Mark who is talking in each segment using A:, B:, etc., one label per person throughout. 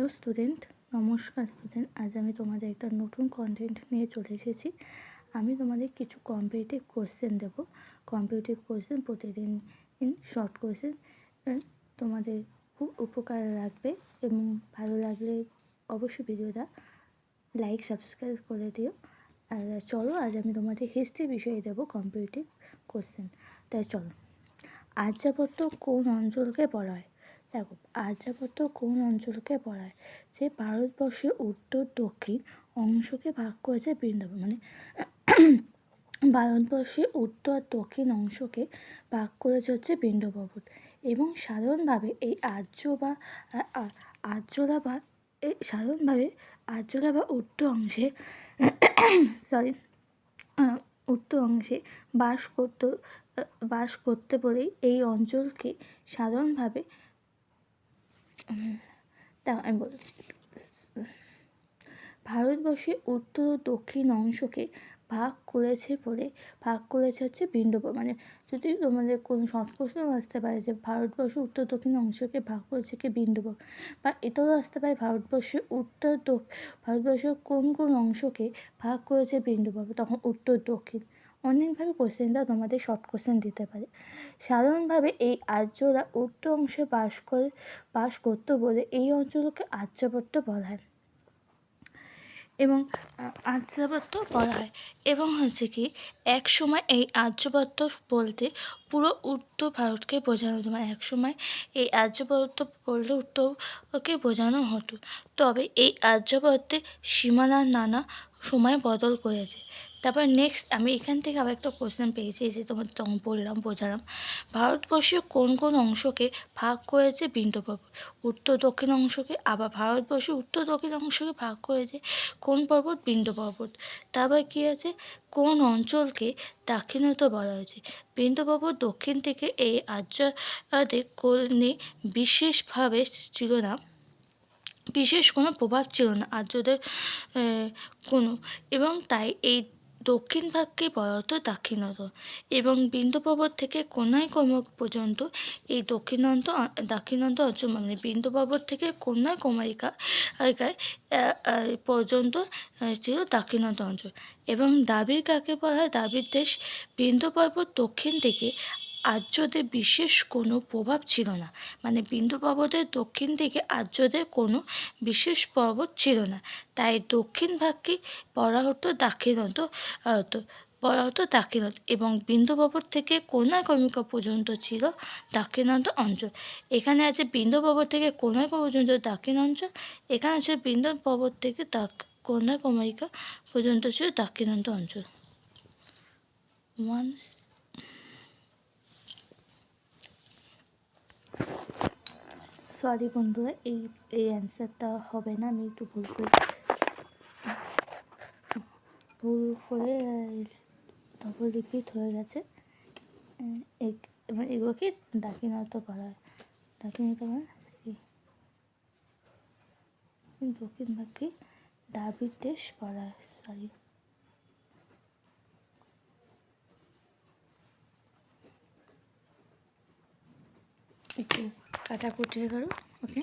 A: Hello student, নমস্কার student. আজ আমি তোমাদের একটা নতুন কন্টেন্ট নিয়ে চলে এসেছি। আমি তোমাদের কিছু কম্পিটিটিভ কোশ্চেন দেবো। কম্পিটিটিভ কোশ্চেন প্রতিদিন শর্ট কোশ্চেন তোমাদের খুব উপকার লাগবে এবং ভালো লাগলে অবশ্যই ভিডিওটা লাইক সাবস্ক্রাইব করে দিও। আর চলো, আজ আমি তোমাদের হিস্ট্রি বিষয়ে দেবো কম্পিটিটিভ কোশ্চেন। তাই চলো, আর্যাবর্ত কোন অঞ্চলকে বলা হয়? দেখো, আর্যাবর্ত কোন অঞ্চলকে বলা হয়? যে ভারতবর্ষের উত্তর দক্ষিণ অংশকে ভাগ করেছে বৃন্দাবন, মানে ভারতবর্ষের উত্তর দক্ষিণ অংশকে ভাগ করেছে হচ্ছে বিন্ধ্য পর্বত। এবং সাধারণভাবে এই আর্যরা বা উত্তর অংশে উত্তর অংশে বাস করতে বলেই এই অঞ্চলকে সাধারণভাবে আমি বলছি, ভারতবর্ষের উত্তর ও দক্ষিণ অংশকে ভাগ করেছে হচ্ছে বিন্ধ্য, মানে যদি তোমাদের কোনো শর্ট কোশ্চেন আসতে পারে যে ভারতবর্ষের উত্তর দক্ষিণ অংশকে ভাগ করেছে কি বিন্ধ্য, বা এটাও আসতে পারে ভারতবর্ষের ভারতবর্ষের কোন কোন অংশকে ভাগ করেছে বিন্ধ্য, তখন উত্তর দক্ষিণ। অনেকভাবে কোশ্চেনটা তোমাদের শর্ট কোশ্চেন দিতে পারে। সাধারণভাবে এই আর্যরা উত্তর অংশে বাস করতো বলে এই অঞ্চলকে আর্যাবর্ত বলা হয় এবং আর্যাবর্ত বলা হয়। এবং হচ্ছে কি, এক সময় এই আর্যাবর্ত বলতে পুরো উত্তর ভারতকে বোঝানো হতো, মানে এক সময় এই আর্যাবর্ত বলতে উত্তরকে বোঝানো হতো। তবে এই আর্যাবর্তের সীমানা নানা সময় বদল করেছে। তারপর নেক্সট আমি এখান থেকে আবার একটা কোশ্চেন পেয়েছি, যে তোমার তখন বোঝালাম ভারতবর্ষের কোন কোন অংশকে ভাগ করেছে বিন্ধ্য পর্বত? উত্তর দক্ষিণ অংশকে। আবার ভারতবর্ষের উত্তর দক্ষিণ অংশকে ভাগ করেছে কোন পর্বত? বিন্ধ্য পর্বত। তারপর কী আছে, কোন অঞ্চলকে দাক্ষিণাত্য বলা হয়েছে? বিন্ধ্য পর্বত দক্ষিণ থেকে এই আর্যদের কোনে বিশেষভাবে ছিল না, বিশেষ কোনো প্রভাব ছিল না আর্যদের কোনো, এবং তাই এই দক্ষিণ ভাগকে বলা হতো দাক্ষিণাত্য। এবং বিন্ধ্য পর্বত থেকে কন্যাকুমারী পর্যন্ত এই দাক্ষিণাত্য অঞ্চল, মানে বিন্ধ্য পর্বত থেকে কন্যাকুমারী পর্যন্ত ছিল দাক্ষিণাত্য অঞ্চল। এবং দ্রাবিড় কাকে বলা হয়? দ্রাবিড় দেশ। বিন্ধ্য পর্বত দক্ষিণ থেকে আর্যদের বিশেষ কোনো প্রভাব ছিল না, মানে বিন্ধ্য পর্বতের দক্ষিণ দিকে আর্যদের কোনো বিশেষ পর্বত ছিল না, তাই দক্ষিণ ভাগকে বলা হতো দাক্ষিণাত্য এবং বিন্ধ্য পর্বত থেকে কন্যাকুমারী পর্যন্ত ছিল দাক্ষিণাত্য অঞ্চল। এখানে আছে বিন্ধ্য পর্বত থেকে কন্যাকুমারী পর্যন্ত দাক্ষিণ অঞ্চল, এখানে আছে বিন্ধ্য পর্বত থেকে কন্যাকুমারী পর্যন্ত ছিল দাক্ষিণাত্য অঞ্চল। সরি বন্ধুরা, এই অ্যান্সারটা হবে না, আমি একটু ভুল করে ডবল রিপিট হয়ে গেছে। এবার এগুলোকে দাক্ষিণাত্য বলা হয়। দাক্ষিণাত্য মানে দক্ষিণ ভাগকে দ্রাবিড় দেশ বলা হয়। সরি, একটু কাটাকুটি হয়ে গেল। ওকে,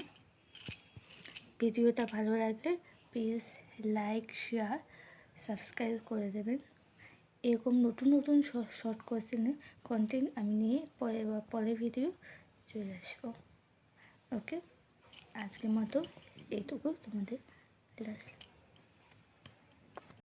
A: ভিডিওটা ভালো লাগলে প্লিজ লাইক, শেয়ার, সাবস্ক্রাইব করে দেবেন। এরকম নতুন নতুন শর্ট কোশ্চেনের কন্টেন্ট আমি নিয়ে পরের ভিডিও চলে আসবো। ওকে, আজকের মতো এইটুকু তোমাদের ক্লাস।